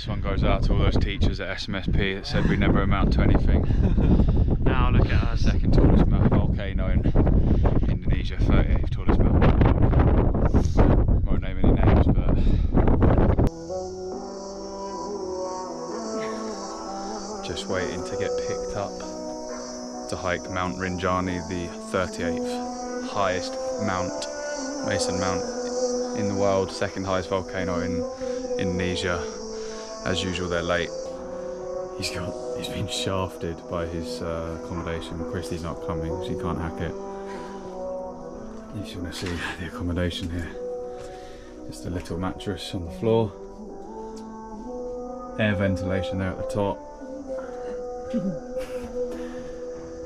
This one goes out to all those teachers at SMSP that said we never amount to anything. Now look at our second tallest volcano in Indonesia, 38th tallest mountain. Won't name any names, but just waiting to get picked up to hike Mount Rinjani, the 38th highest Mason Mount in the world, second highest volcano in Indonesia. As usual, they're late. He's been shafted by his accommodation. Christy's not coming, she can't hack it. You just want to see the accommodation here. Just a little mattress on the floor. Air ventilation there at the top.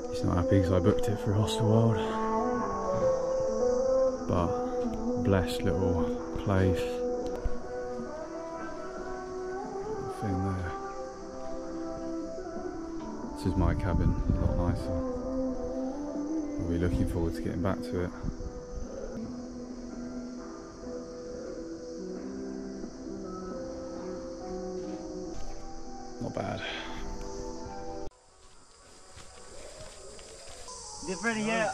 He's not happy because I booked it for Hostel World. But blessed little place. Thing there. This is my cabin, a lot nicer. I'll be looking forward to getting back to it. Not bad. Different here,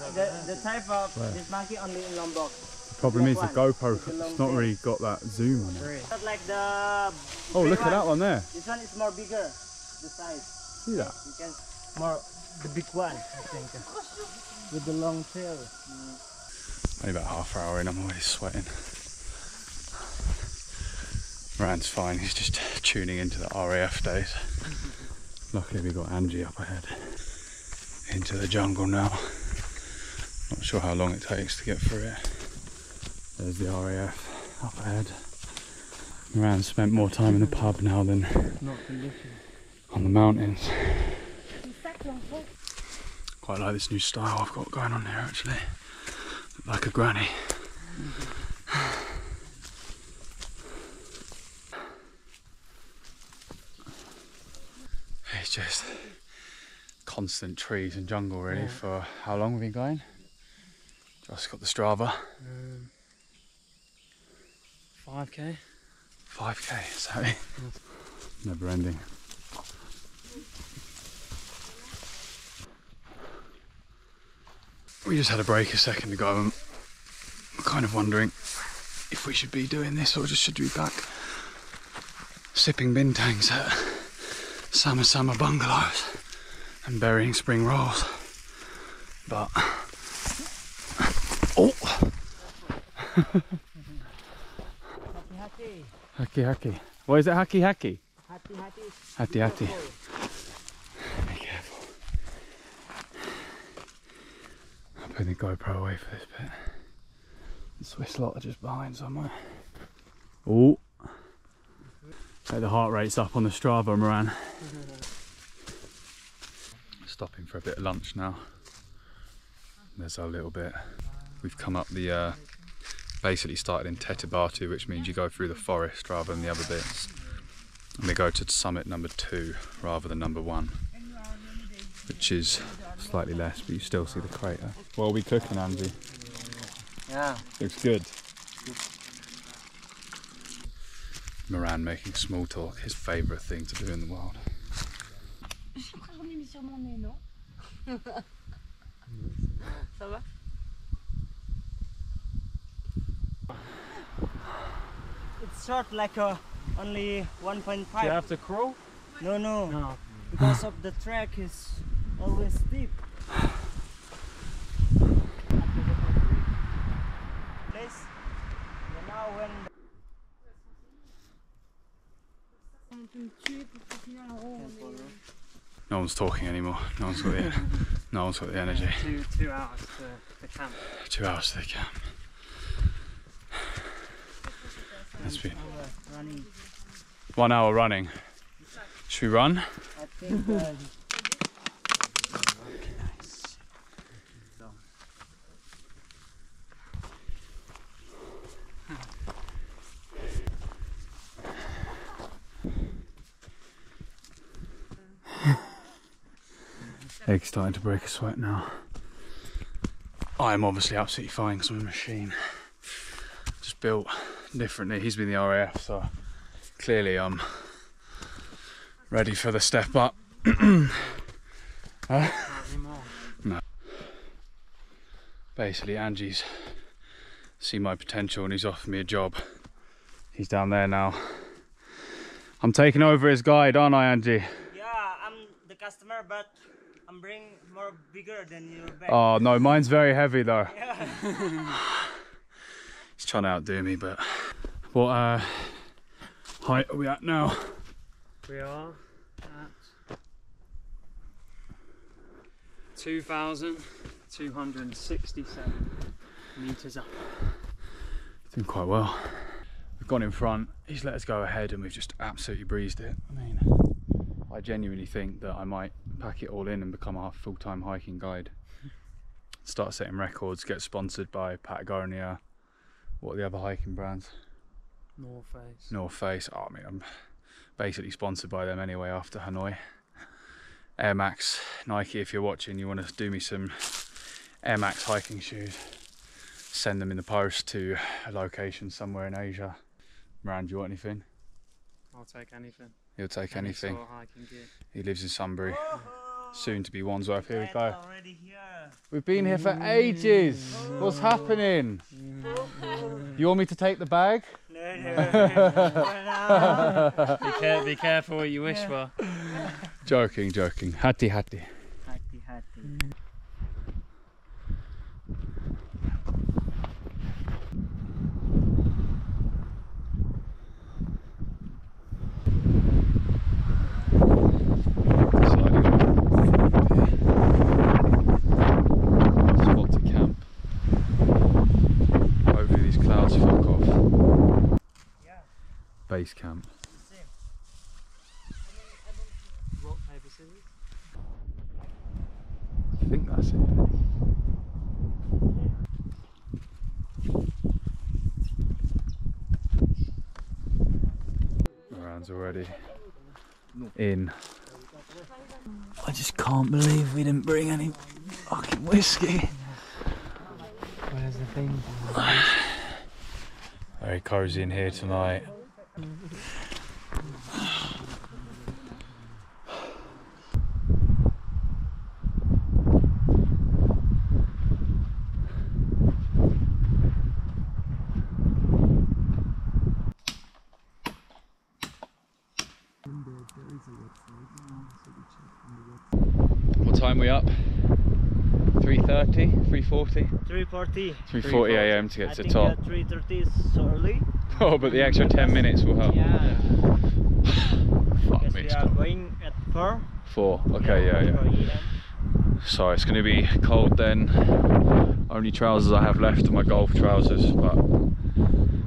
the type of this monkey only in Lombok. Problem is the GoPro, it's not really got that zoom on it. Not like the Oh, look at that one there. This one is more bigger, the size. See that? You can more the big one, I think, with the long tail. Only about half an hour in, I'm already sweating. Rand's fine, he's just tuning into the RAF days. Luckily we got Adji up ahead into the jungle now. Not sure how long it takes to get through it. There's the RAF up ahead. Moran spent more time in the pub now than on the mountains. Quite like this new style I've got going on here actually. Look like a granny. It's just constant trees and jungle really for how long have we been going? Just got the Strava. 5k. 5k, so never ending. We just had a break a second ago and I'm kind of wondering if we should be doing this or just should we be back sipping bintangs at Sama bungalows and burying spring rolls. But oh Haki haki. What is it? Haki haki? Hati hati. Be careful. I'll put the GoPro away for this bit. The Swiss lot are just behind somewhere. Oh. The heart rate's up on the Strava, Moran. Stopping for a bit of lunch now. There's our little bit. We've come up the basically started in Tetebatu, which means you go through the forest rather than the other bits. And we go to summit number 2 rather than number 1, which is slightly less, but you still see the crater. What are we cooking, Adji? Yeah. Looks good. Moran making small talk, his favourite thing to do in the world. Ça va? It's short, like only 1.5. Do you have to crawl? No. Because of the track is always steep. Place. Now when No one's talking anymore. No one's got the energy. 2 hours to the camp. 2 hours to the camp. That's been Running. 1 hour running. Should we run? I think Egg's starting to break a sweat now. I am obviously absolutely fine because I'm a machine. Just built differently. He's been in the RAF, so clearly I'm Ready for the step up. Huh? No. Basically, Adji's seen my potential and he's offered me a job. He's down there now. I'm taking over his guide, aren't I, Adji? Yeah, I'm the customer, but I'm bringing more bigger than your bag. Oh no, mine's very heavy though. Yeah. He's trying to outdo me, but what height are we at now? We are at 2,267 meters up. Doing quite well. We've gone in front, he's let us go ahead and we've just absolutely breezed it. I mean, I genuinely think that I might pack it all in and become a full-time hiking guide. Start setting records, get sponsored by Patagonia. What are the other hiking brands? North Face. North Face. Oh, I mean, I'm basically sponsored by them anyway after Hanoi. Air Max, Nike, if you're watching, you want to do me some Air Max hiking shoes, send them in the post to a location somewhere in Asia. Moran, do you want anything? I'll take anything. He'll take anything. Sort of hiking gear. He lives in Sunbury. Soon to be Wandsworth. Here we go. Already here. We've been here for ages. What's happening? You want me to take the bag? No. Be careful what you wish for. Joking. Hati. Hati. Spot to camp. Hopefully these clouds fuck off. Yeah. Base camp. Same. Rock, paper, scissors. I think that's it. Moran's already in. I just can't believe we didn't bring any fucking whiskey. Where's the thing? Very cosy in here tonight. What time are we up? 3:30? 3:40? 3:40. 3:40 AM to get to the top. 3:30 is so early. Oh, but the extra 10 minutes will help. Yeah. Fuck Because me, we it's are gone. going at 4. 4. Okay, yeah. 4 AM. So it's going to be cold then. Only trousers I have left are my golf trousers, but it's going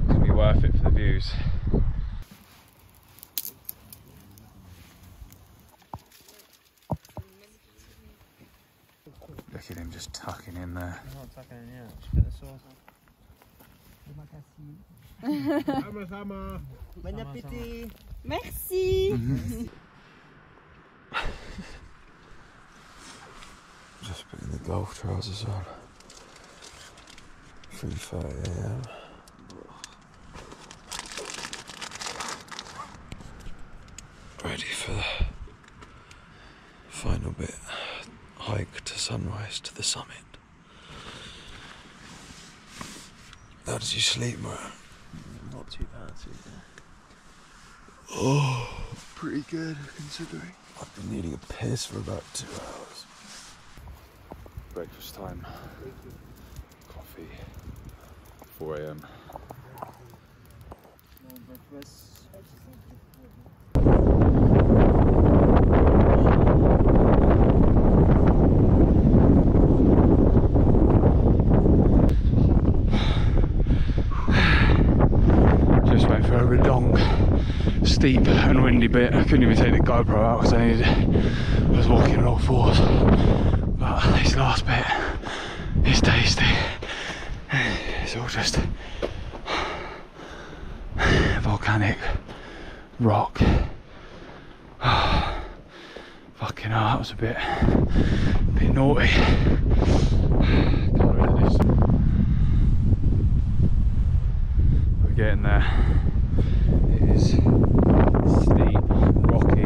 to be worth it for the views. Look at him just tucking in there. I'm not tucking in yet. Just get the sauce on. Bon appétit. Merci. Just putting the golf trousers on. 3:30 AM. Ready for the final bit. Hike to sunrise to the summit. How did you sleep, Moran? Not too bad, Oh, pretty good considering. I've been needing a piss for about 2 hours. Breakfast time. Coffee. 4 AM. Just went for a redong, steep and windy bit. I couldn't even take the GoPro out because I was walking on all fours. But this last bit is tasty. It's all just volcanic rock. Fucking hell, that was a bit naughty. Got rid of this. We're getting there. It is steep, rocky,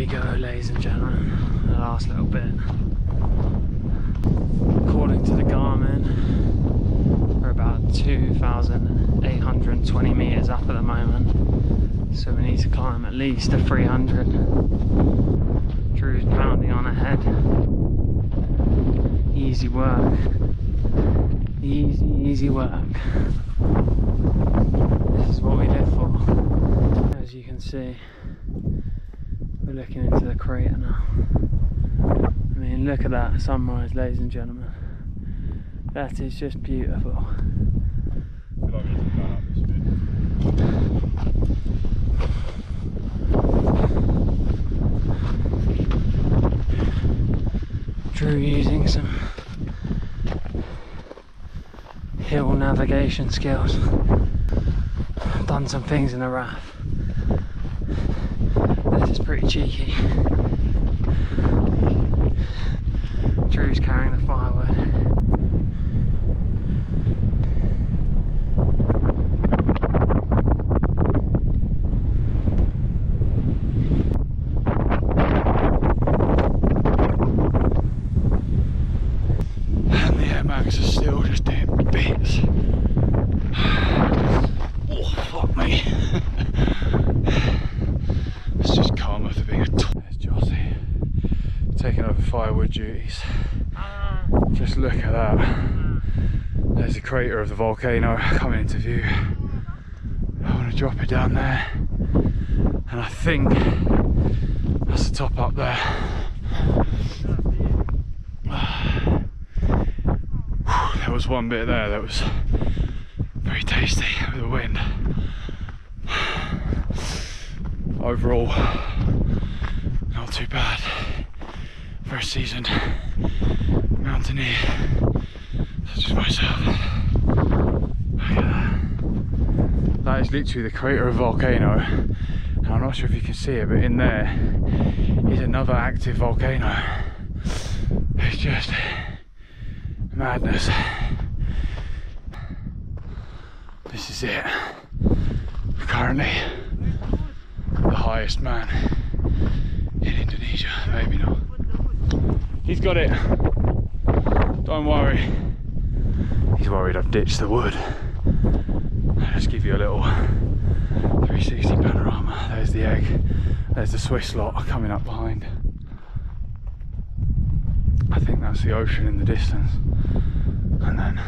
go, ladies and gentlemen, the last little bit. According to the Garmin, we're about 2,820 meters up at the moment, so we need to climb at least a 300. Drew's pounding on ahead. Easy work. Easy work. This is what we live for. As you can see, we're looking into the crater now. I mean, look at that sunrise, ladies and gentlemen. That is just beautiful. Drew using some hill navigation skills. Done some things in the raft. This is pretty cheeky. Drew's carrying the firewood. And the air mags are still just doing bits. Oh, fuck me. It's just calm after being a There's Jossie taking over firewood duties. Just look at that. There's the crater of the volcano coming into view. I want to drop it down there, and I think that's the top up there. There was one bit there that was very tasty with the wind. Overall, not too bad. Very seasoned mountaineer such as myself. Look at that. That is literally the crater of a volcano, and I'm not sure if you can see it, but in there is another active volcano. It's just madness. This is it. Currently the highest man in Indonesia. Maybe not. He's got it. Don't worry. He's worried I've ditched the wood. I'll just give you a little 360 panorama. There's the egg. There's the Swiss lot coming up behind. I think that's the ocean in the distance. And then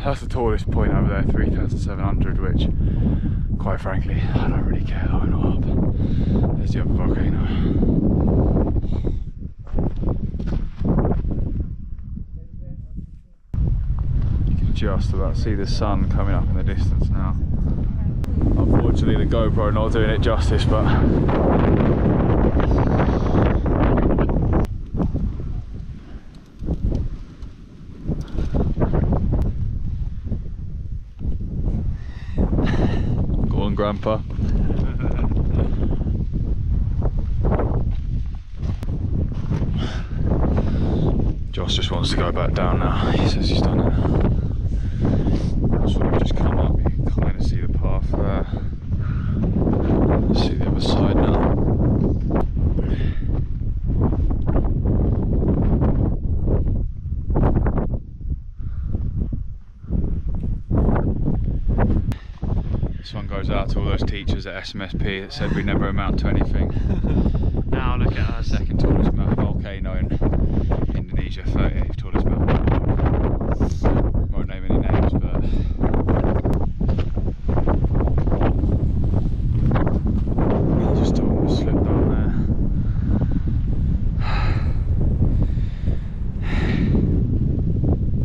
that's the tallest point over there, 3,700, which, quite frankly, I don't really care that I'm not up. There's the other volcano. You can just about see the sun coming up in the distance now. Unfortunately, the GoPro not doing it justice, but Grandpa. Josh just wants to go back down now. He says he's done it. So we've just come up, you can kind of see the path there. Let's see the other side now. This one goes out to all those teachers at SMSP that said we never amount to anything. Now look at our second tallest volcano in Indonesia, 38th tallest mountain. Won't name any names, but you just don't want to slip down there.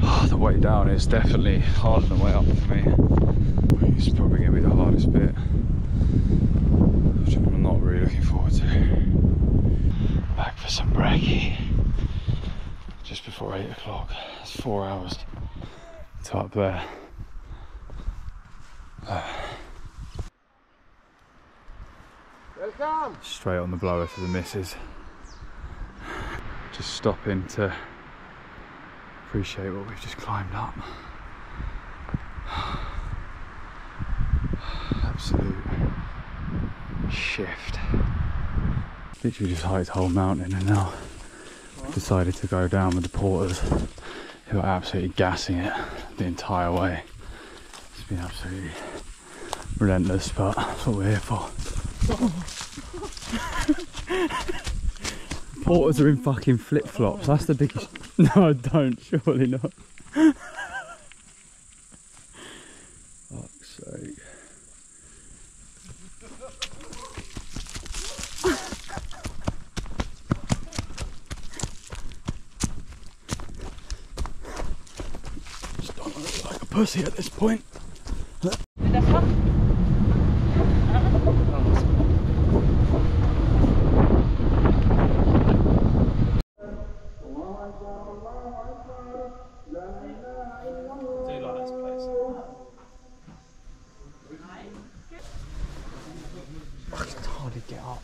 Oh, the way down is definitely harder than the way up for me. It's probably going to be the hardest bit, which I'm not really looking forward to. Back for some brekkie just before 8 o'clock. It's 4 hours to up there. Welcome! Straight on the blower to the missus. Just stopping to appreciate what we've just climbed up. Absolute shift. Literally just hiked the whole mountain and now decided to go down with the porters who are absolutely gassing it the entire way. It's been absolutely relentless, but that's what we're here for. Porters are in fucking flip-flops, that's the biggest... No, don't, surely not. Fuck's sake. Just don't want to look like a pussy at this point. It's hard to get up.